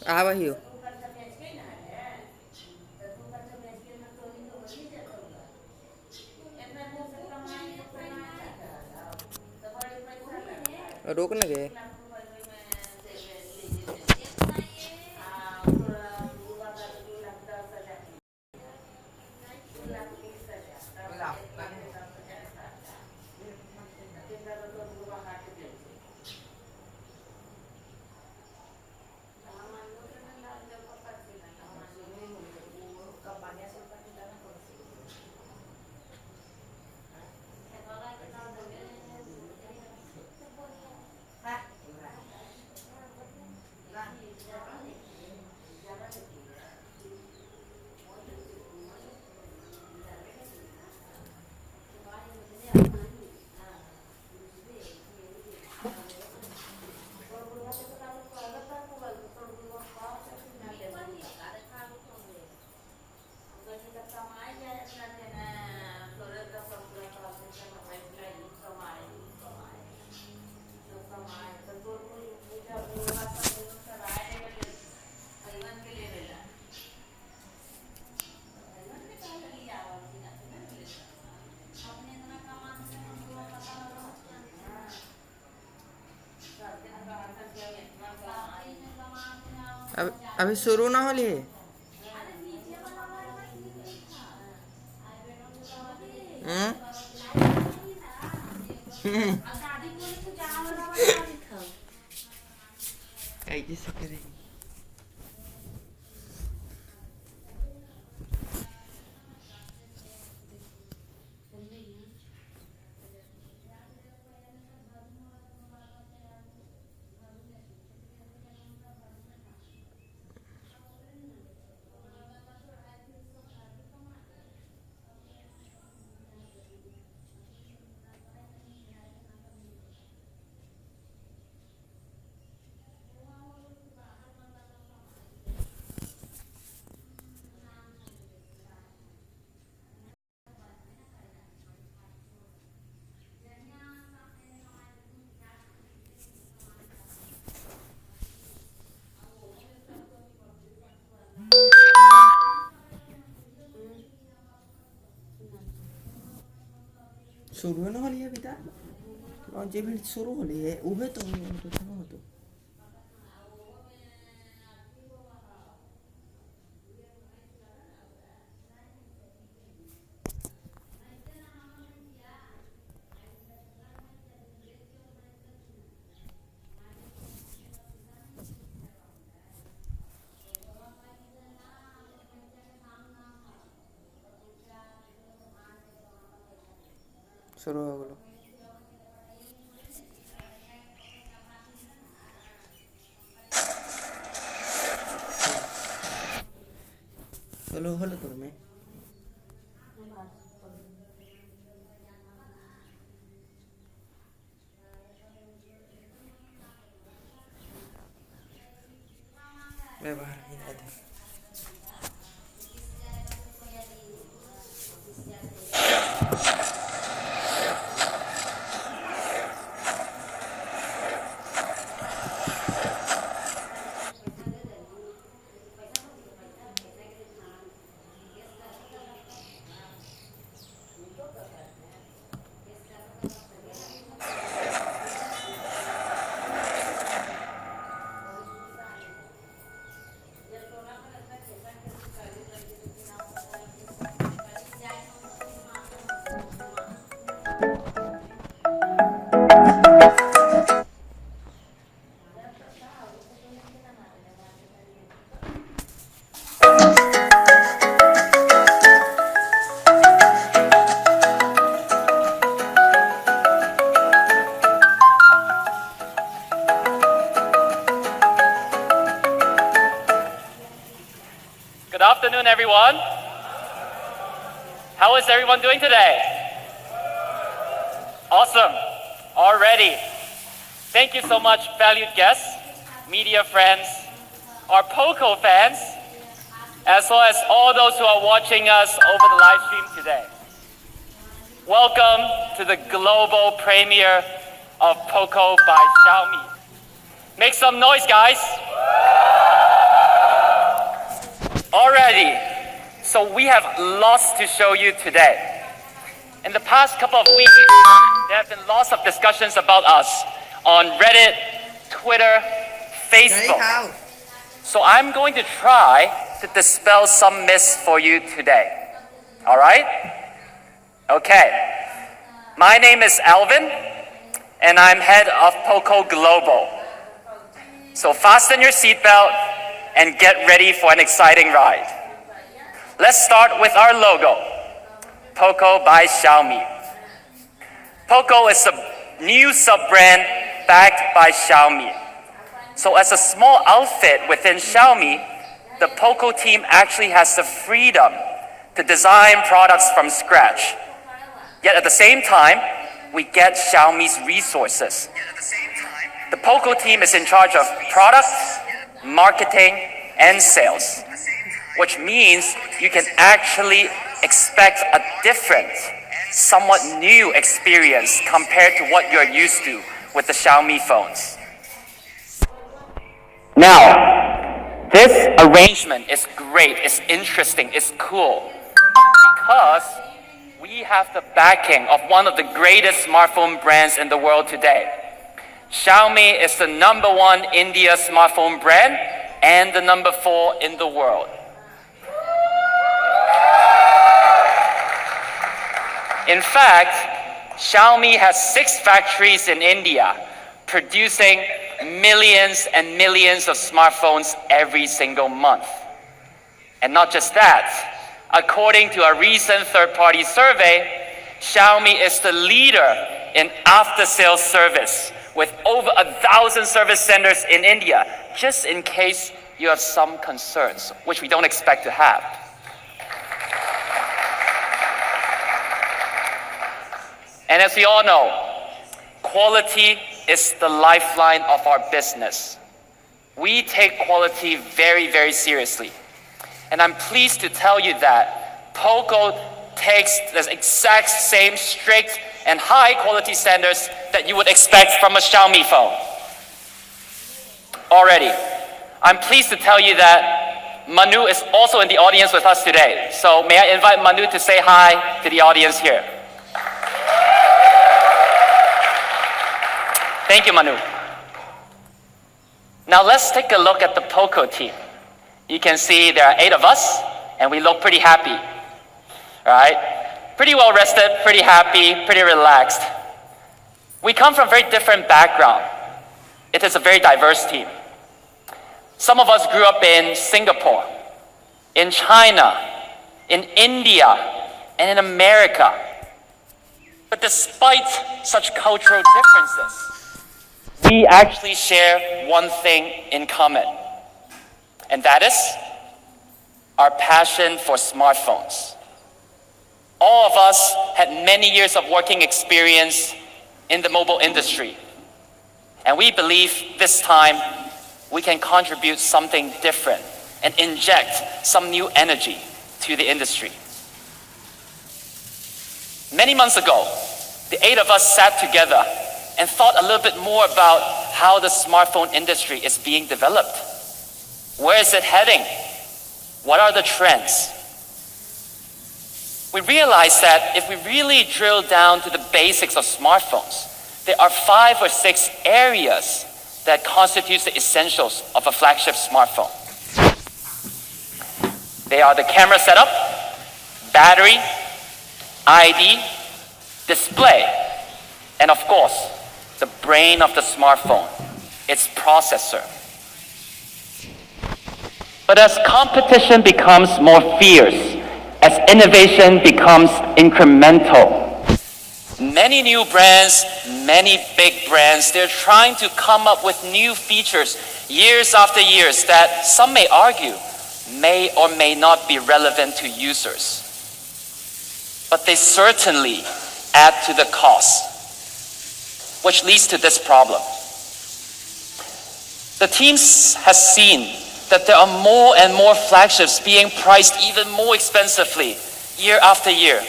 आवा हियो रोक न गए अभी शुरू ना होली है ऐसे करेगी शुरू ना होली है अभी तक और जे भी शुरू होली है उहे तो था तो शुरू हो गलो चलो हलो तो मैं बाहर नहीं आते Good afternoon, everyone. How is everyone doing today? Awesome. Already. Thank you so much, valued guests, media friends, our POCO fans, as well as all those who are watching us over the live stream today. Welcome to the global premiere of POCO by XIAOMI. Make some noise, guys. ready. So we have lots to show you today. In the past couple of weeks, there have been lots of discussions about us on Reddit, Twitter, Facebook. So I'm going to try to dispel some myths for you today. All right? Okay. My name is Alvin, and I'm head of Poco Global. So fasten your seatbelt and get ready for an exciting ride. Let's start with our logo, Poco by Xiaomi. Poco is a new sub-brand backed by Xiaomi. So as a small outfit within Xiaomi, the Poco team actually has the freedom to design products from scratch. Yet at the same time, we get Xiaomi's resources. The Poco team is in charge of products, marketing, and sales, which means you can actually expect a different, somewhat new experience compared to what you're used to with the Xiaomi phones. Now, this arrangement is great, it's interesting, it's cool, because we have the backing of one of the greatest smartphone brands in the world today. Xiaomi is the #1 India smartphone brand and the #4 in the world. In fact, Xiaomi has 6 factories in India, producing millions and millions of smartphones every single month. And not just that, according to a recent third-party survey, Xiaomi is the leader in after-sales service with over 1,000 service centers in India, just in case you have some concerns, which we don't expect to have. And as we all know, quality is the lifeline of our business. We take quality very, very seriously. And I'm pleased to tell you that Poco takes the exact same strict and high quality standards that you would expect from a Xiaomi phone. Already, I'm pleased to tell you that Manu is also in the audience with us today. So may I invite Manu to say hi to the audience here. Thank you, Manu. Now let's take a look at the Poco team. You can see there are 8 of us, and we look pretty happy, right? Pretty well rested, pretty happy, pretty relaxed. We come from very different background. It is a very diverse team. Some of us grew up in Singapore, in China, in India, and in America. But despite such cultural differences, we actually share one thing in common. And that is our passion for smartphones. All of us had many years of working experience in the mobile industry. And we believe this time we can contribute something different and inject some new energy to the industry. Many months ago, the 8 of us sat together and thought a little bit more about how the smartphone industry is being developed. Where is it heading? What are the trends? We realized that if we really drill down to the basics of smartphones, there are 5 or 6 areas that constitute the essentials of a flagship smartphone. They are the camera setup, battery, ID, display, and of course, the brain of the smartphone, its processor. But as competition becomes more fierce, as innovation becomes incremental, many new brands, many big brands, they're trying to come up with new features years after years that some may argue may or may not be relevant to users. But they certainly add to the cost, which leads to this problem. The team has seen that there are more and more flagships being priced even more expensively year after year,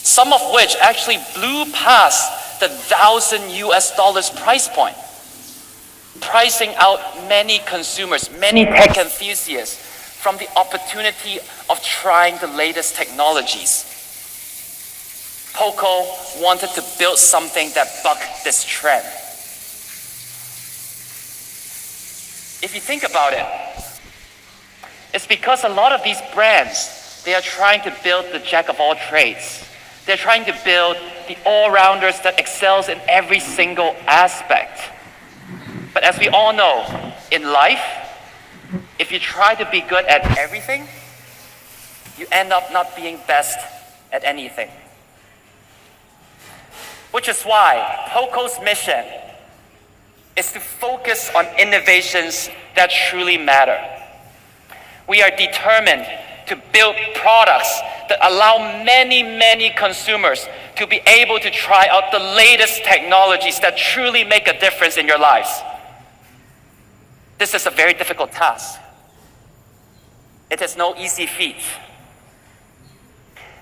some of which actually blew past the $1,000 price point, pricing out many consumers, many tech enthusiasts from the opportunity of trying the latest technologies. Poco wanted to build something that bucked this trend. If you think about it, it's because a lot of these brands, they are trying to build the jack of all trades. They're trying to build the all-rounders that excels in every single aspect. But as we all know, in life, if you try to be good at everything, you end up not being best at anything. Which is why Poco's mission is to focus on innovations that truly matter. We are determined to build products that allow many consumers to be able to try out the latest technologies that truly make a difference in your lives. This is a very difficult task. It is no easy feat.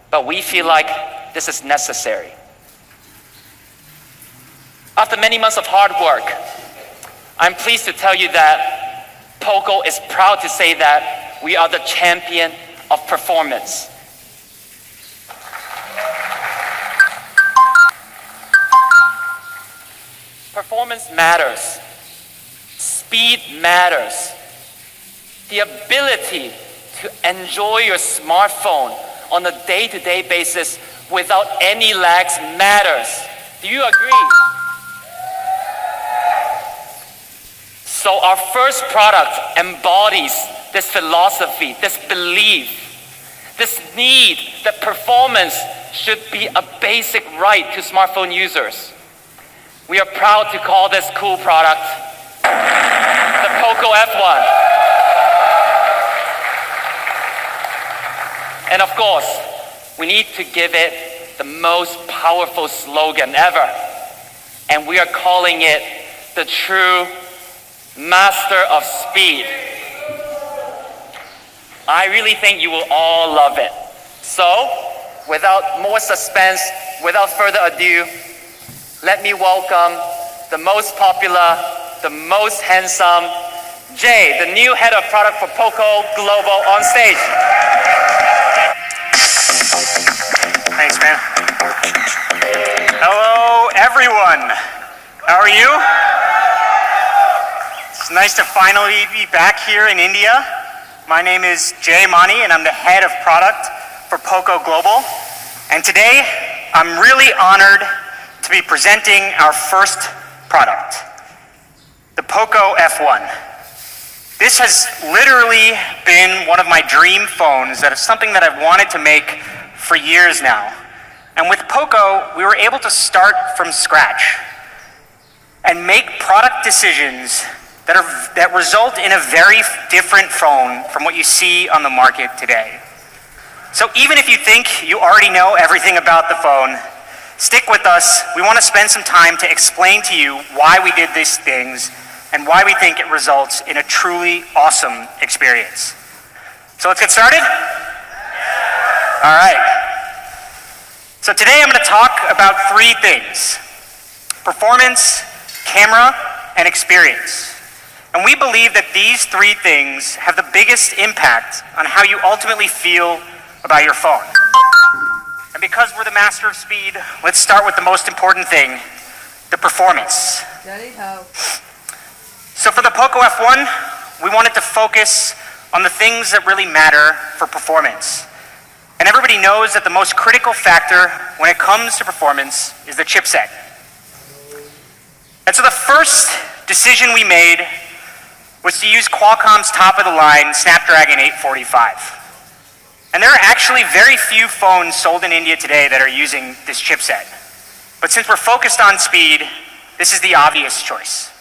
But we feel like this is necessary. After many months of hard work, I'm pleased to tell you that Poco is proud to say that we are the champion of performance. Performance matters. Speed matters. The ability to enjoy your smartphone on a day-to-day basis without any lags matters. Do you agree? So our first product embodies this philosophy, this belief, this need that performance should be a basic right to smartphone users. We are proud to call this cool product the Poco F1. And of course, we need to give it the most powerful slogan ever. And we are calling it the true master of speed. I really think you will all love it. So, without more suspense, without further ado, let me welcome the most popular, the most handsome, Jay, the new head of product for Poco Global, on stage. Thanks, man. Hello, everyone. How are you? It's nice to finally be back here in India. My name is XIAOMI, and I'm the head of product for Poco Global. And today, I'm really honored to be presenting our first product, the Poco F1. This has literally been one of my dream phones. That is something that I've wanted to make for years now. And with Poco, we were able to start from scratch and make product decisions that result in a very different phone from what you see on the market today. So even if you think you already know everything about the phone, stick with us. We want to spend some time to explain to you why we did these things and why we think it results in a truly awesome experience. So let's get started? All right. So today I'm going to talk about three things: performance, camera, and experience. And we believe that these three things have the biggest impact on how you ultimately feel about your phone. And because we're the master of speed, let's start with the most important thing, the performance. So for the Poco F1, we wanted to focus on the things that really matter for performance. And everybody knows that the most critical factor when it comes to performance is the chipset. And so the first decision we made was to use Qualcomm's top-of-the-line Snapdragon 845. And there are actually very few phones sold in India today that are using this chipset. But since we're focused on speed, this is the obvious choice.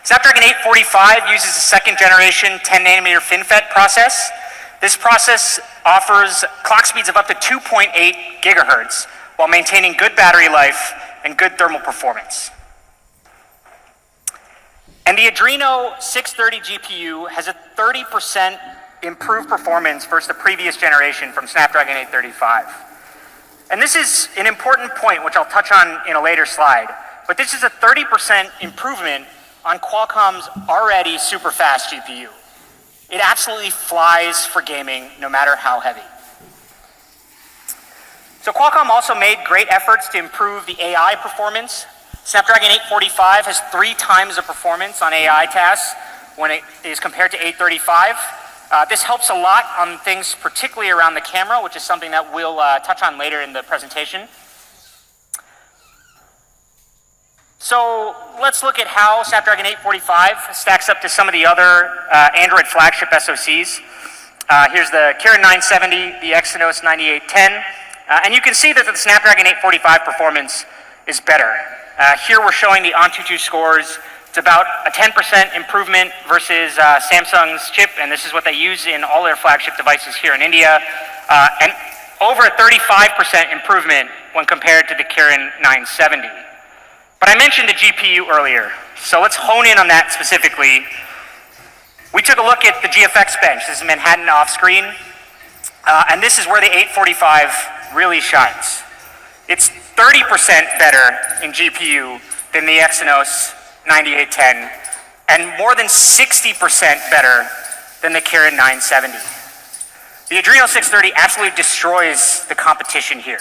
Snapdragon 845 uses a second-generation 10-nanometer FinFET process. This process offers clock speeds of up to 2.8 gigahertz while maintaining good battery life and good thermal performance. And the Adreno 630 GPU has a 30% improved performance versus the previous generation from Snapdragon 835. And this is an important point, which I'll touch on in a later slide, but this is a 30% improvement on Qualcomm's already super fast GPU. It absolutely flies for gaming, no matter how heavy. So Qualcomm also made great efforts to improve the AI performance. Snapdragon 845 has 3 times the performance on AI tasks when it is compared to 835. This helps a lot on things particularly around the camera, which is something that we'll touch on later in the presentation. So let's look at how Snapdragon 845 stacks up to some of the other Android flagship SoCs. Here's the Kirin 970, the Exynos 9810, and you can see that the Snapdragon 845 performance is better. Here we're showing the Antutu scores. It's about a 10% improvement versus Samsung's chip, and this is what they use in all their flagship devices here in India, and over a 35% improvement when compared to the Kirin 970. But I mentioned the GPU earlier, so let's hone in on that specifically. We took a look at the GFX bench. This is Manhattan off screen, and this is where the 845 really shines. It's 30% better in GPU than the Exynos 9810, and more than 60% better than the Kirin 970. The Adreno 630 absolutely destroys the competition here.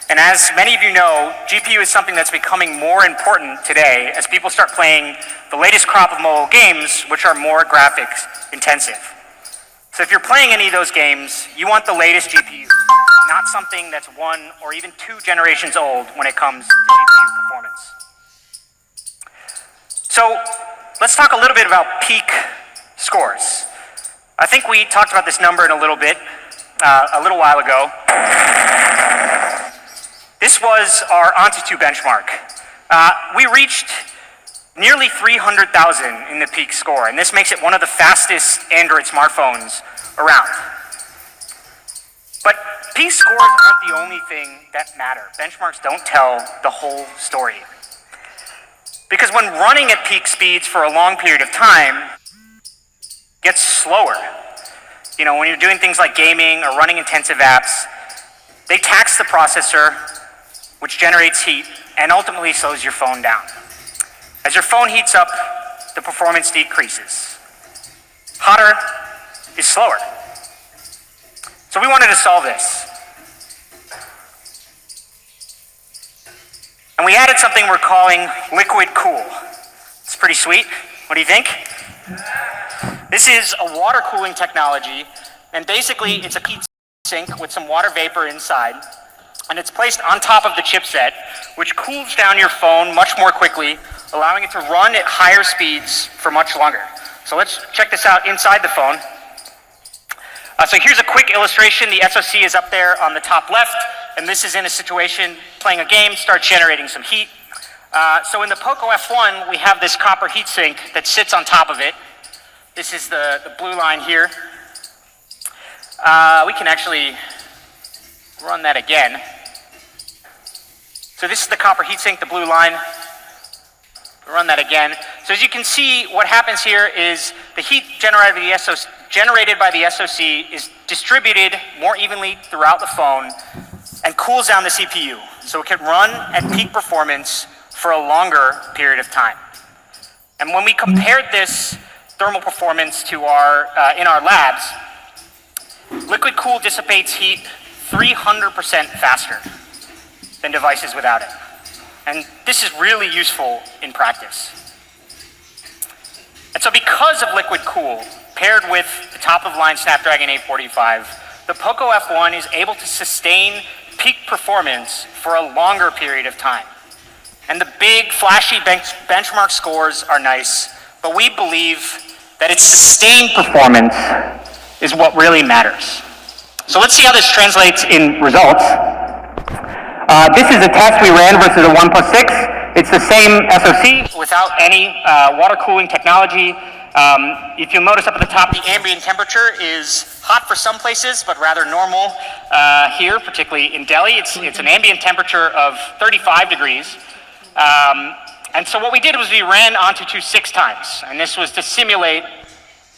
And as many of you know, GPU is something that's becoming more important today as people start playing the latest crop of mobile games, which are more graphics intensive. So if you're playing any of those games, you want the latest GPU, not something that's 1 or even 2 generations old when it comes to GPU performance. So let's talk a little bit about peak scores. I think we talked about this number in a little bit, a little while ago. This was our Antutu benchmark. We reached nearly 300,000 in the peak score, and this makes it one of the fastest Android smartphones around. But peak scores aren't the only thing that matter. Benchmarks don't tell the whole story. Because when running at peak speeds for a long period of time, it gets slower. You know, when you're doing things like gaming or running intensive apps, they tax the processor, which generates heat and ultimately slows your phone down. As your phone heats up, the performance decreases. Hotter is slower. So we wanted to solve this. And we added something we're calling liquid cool. It's pretty sweet. What do you think? This is a water cooling technology, and basically it's a heat sink with some water vapor inside, and it's placed on top of the chipset, which cools down your phone much more quickly, allowing it to run at higher speeds for much longer. So let's check this out inside the phone. So here's a quick illustration. The SoC is up there on the top left, and this is in a situation playing a game, starts generating some heat. So in the Poco F1, we have this copper heatsink that sits on top of it. This is the blue line here. We can actually run that again. So this is the copper heatsink, the blue line. Run that again. So as you can see, what happens here is the heat generated by the SoC is distributed more evenly throughout the phone and cools down the CPU, so it can run at peak performance for a longer period of time. And when we compared this thermal performance to in our labs, liquid cool dissipates heat 300% faster than devices without it. And this is really useful in practice. And so because of liquid cool, paired with the top-of-line Snapdragon 845, the Poco F1 is able to sustain peak performance for a longer period of time. And the big, flashy benchmark scores are nice, but we believe that its sustained performance is what really matters. So let's see how this translates in results. This is a test we ran versus a OnePlus 6. It's the same SoC without any water cooling technology. If you'll notice up at the top, the ambient temperature is hot for some places, but rather normal here, particularly in Delhi. It's an ambient temperature of 35 degrees. And so what we did was we ran Antutu 6 times, and this was to simulate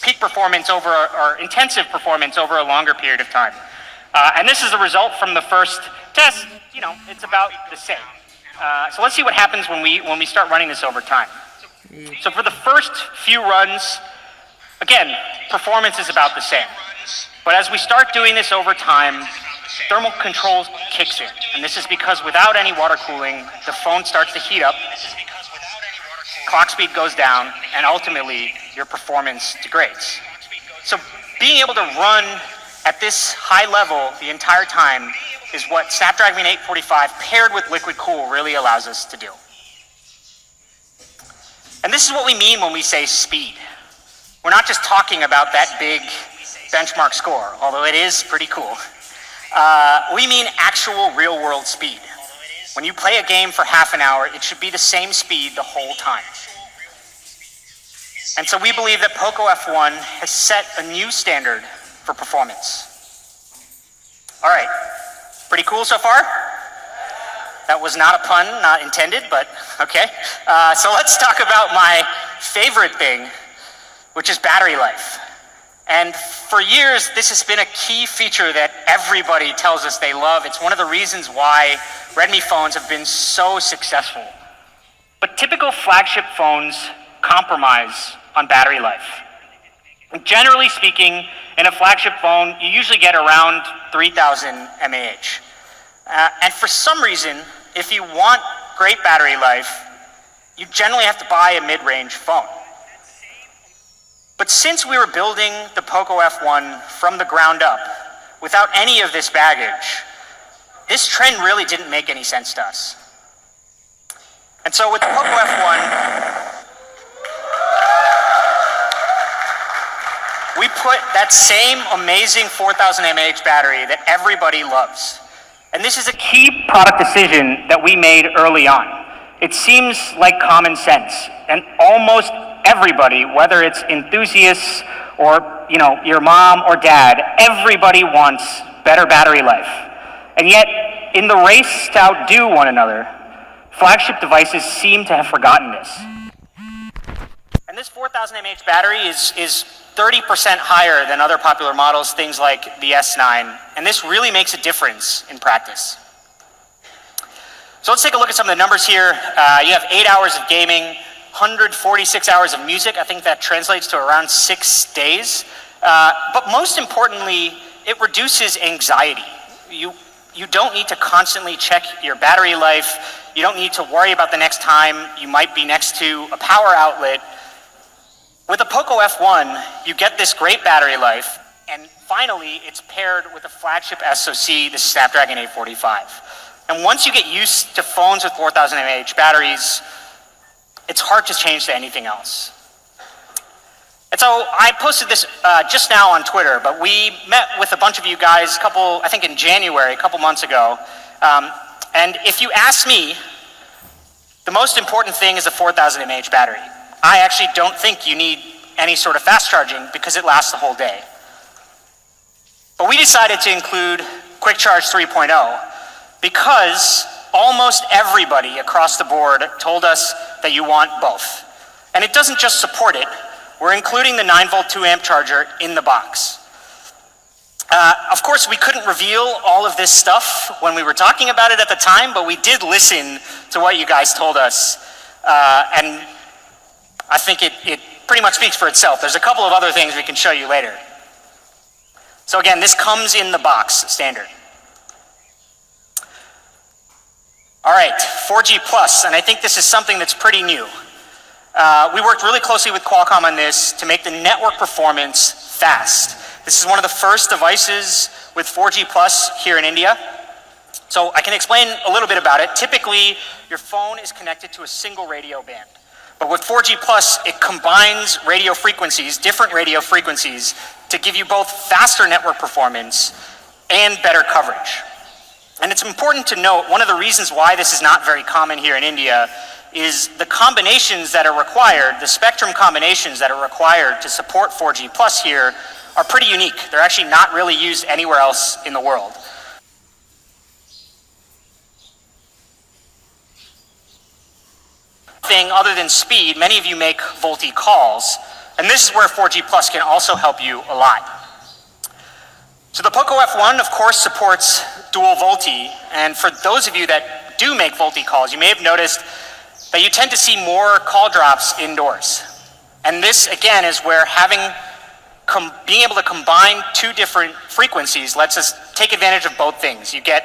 peak performance or intensive performance over a longer period of time. And this is a result from the first test. You know, it's about the same. So let's see what happens when we start running this over time. So for the first few runs, Again, performance is about the same. But as we start doing this over time, thermal control kicks in. And this is because without any water cooling, the phone starts to heat up, clock speed goes down, and ultimately your performance degrades. So being able to run at this high level the entire time is what Snapdragon 845 paired with Liquid Cool really allows us to do. And this is what we mean when we say speed. We're not just talking about that big benchmark score, although it is pretty cool. We mean actual real-world speed. When you play a game for half an hour, it should be the same speed the whole time. And so we believe that Poco F1 has set a new standard for performance. All right, pretty cool so far? That was not a pun, not intended, but okay. So let's talk about my favorite thing, which is battery life. And for years, this has been a key feature that everybody tells us they love. It's one of the reasons why Redmi phones have been so successful. But typical flagship phones compromise on battery life. Generally speaking, in a flagship phone, you usually get around 3,000 mAh. And for some reason, if you want great battery life, you generally have to buy a mid-range phone. But since we were building the Poco F1 from the ground up, without any of this baggage, this trend really didn't make any sense to us. And so with the Poco F1, we put that same amazing 4,000 mAh battery that everybody loves. And this is a key product decision that we made early on. It seems like common sense, and almost everybody, whether it's enthusiasts or your mom or dad, everybody wants better battery life. And yet, in the race to outdo one another, flagship devices seem to have forgotten this. And this 4,000 mAh battery is 30% higher than other popular models, things like the S9, and this really makes a difference in practice. So let's take a look at some of the numbers here. You have 8 hours of gaming, 146 hours of music. I think that translates to around 6 days. But most importantly, it reduces anxiety. You don't need to constantly check your battery life. You don't need to worry about the next time you might be next to a power outlet. With the Poco F1, you get this great battery life, and finally, it's paired with a flagship SoC, the Snapdragon 845. And once you get used to phones with 4,000 mAh batteries, it's hard to change to anything else. And so I posted this just now on Twitter, but we met with a bunch of you guys I think in January, a couple months ago. And if you ask me, the most important thing is a 4,000 mAh battery. I actually don't think you need any sort of fast charging because it lasts the whole day. But we decided to include Quick Charge 3.0 because almost everybody across the board told us that you want both. And it doesn't just support it, we're including the 9-volt 2-amp charger in the box. Of course, we couldn't reveal all of this stuff when we were talking about it at the time, but we did listen to what you guys told us. And I think it pretty much speaks for itself. There's a couple of other things we can show you later. So again, this comes in the box, standard. All right, 4G Plus, and I think this is something that's pretty new. We worked really closely with Qualcomm on this to make the network performance fast. This is one of the first devices with 4G Plus here in India. So I can explain a little bit about it. Typically, your phone is connected to a single radio band. But with 4G Plus, it combines radio frequencies, different radio frequencies, to give you both faster network performance and better coverage. And it's important to note, one of the reasons why this is not very common here in India is the combinations that are required, the spectrum combinations that are required to support 4G Plus here are pretty unique. They're actually not really used anywhere else in the world. Thing other than speed, many of you make VoLTE calls, and this is where 4G Plus can also help you a lot. So the Poco F1, of course, supports dual VoLTE, and for those of you that do make VoLTE calls, you may have noticed that you tend to see more call drops indoors. And this, again, is where having being able to combine two different frequencies lets us take advantage of both things. You get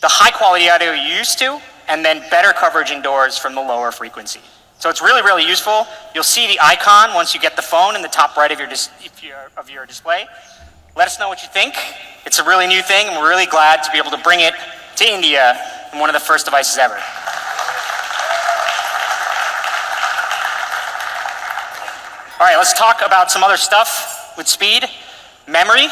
the high quality audio you're used to, and then better coverage indoors from the lower frequency. So it's really, really useful. You'll see the icon once you get the phone in the top right of your display. Let us know what you think. It's a really new thing, and we're really glad to be able to bring it to India in one of the first devices ever. All right, let's talk about some other stuff with speed. Memory.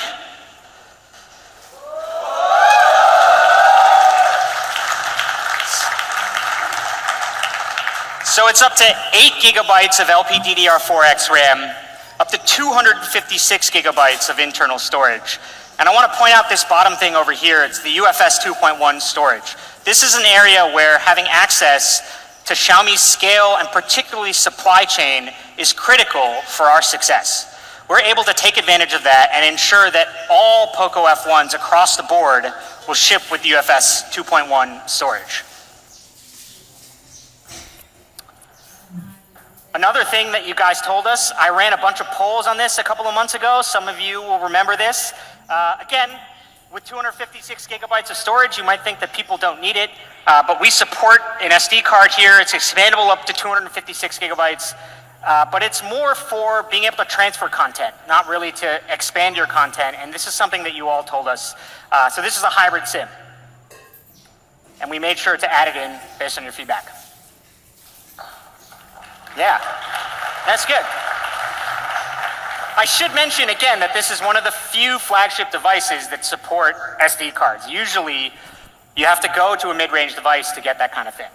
So it's up to 8 gigabytes of LPDDR4X RAM, up to 256 gigabytes of internal storage. And I want to point out this bottom thing over here. It's the UFS 2.1 storage. This is an area where having access to Xiaomi's scale and particularly supply chain is critical for our success. We're able to take advantage of that and ensure that all Poco F1s across the board will ship with UFS 2.1 storage. Another thing that you guys told us, I ran a bunch of polls on this a couple of months ago. Some of you will remember this. Again, with 256 gigabytes of storage, you might think that people don't need it, but we support an SD card here. It's expandable up to 256 gigabytes, but it's more for being able to transfer content, not really to expand your content, and this is something that you all told us. So this is a hybrid SIM, and we made sure to add it in based on your feedback. Yeah, that's good. I should mention again that this is one of the few flagship devices that support SD cards. Usually, you have to go to a mid-range device to get that kind of thing.